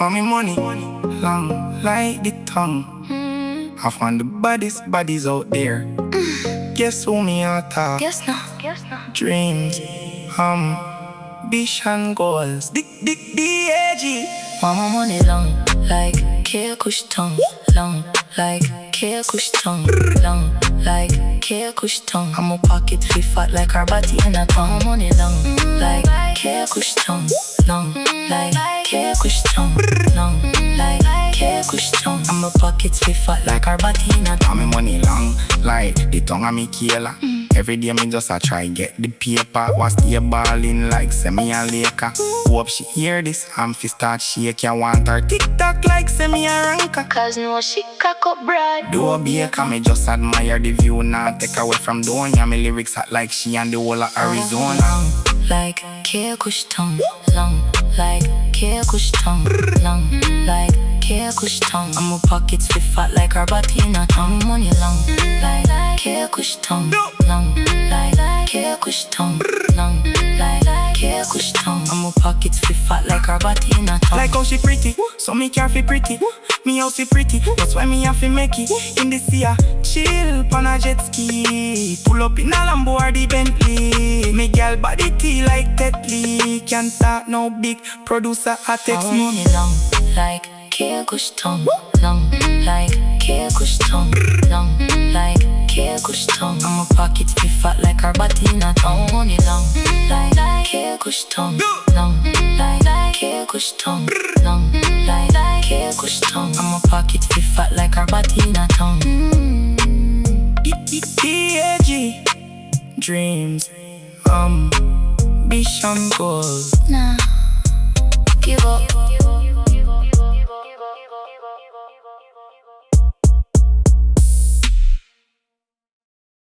Want me money, long like the tongue. I found the baddest bodies out there. Guess who me a talk? Guess no. Dreams, ambition, goals. D.A.G. Want my money long like Kush tongue. Long like Kush tongue. Long like Kush tongue. I'm a pocket fit fat like her body in a tongue. My money long like Kush tongue. Long like Kush tongue. Long like Kush tongue. I'm a pocket fit fat like her body in a tongue. Want me money long like the tongue of me killer. Every day me just a try get the paper. Was stay ballin' like semi a laker. Hope she hear this and fi start shake. You want her TikTok like semi a ranker. Cause no she cock up bride. Do a baker, me just admire the view. Now take away from Donya. Me lyrics hot like she and the whole of Arizona. Long like Kush tongue. Long like Kush tongue. Long like Kush tongue. I'm a pockets fit fat like her body in a tongue. Money long like Kush tongue. Long like Kush tongue. Long like Kush tongue. I'm a pockets fit fat like her body in a tongue. Like how she pretty, so me care fi pretty. Me how fi pretty, that's why me have fi make it. In the sea, chill pon a jet ski. Pull up in a Lambo or the Bentley. Me gal body tea like Tetley. Can't talk no big producer a text me. Money long like Kush tongue. Long like Kush tongue. Long like Kush tongue. I'm a pocket fit fat like her body in a tongue. Money long like Kush tongue. Long like Kush tongue. Long like Kush tongue. I'm a pocket fit fat like her body in a tongue. D.A.G. Dreams, ambition, goals. Nah.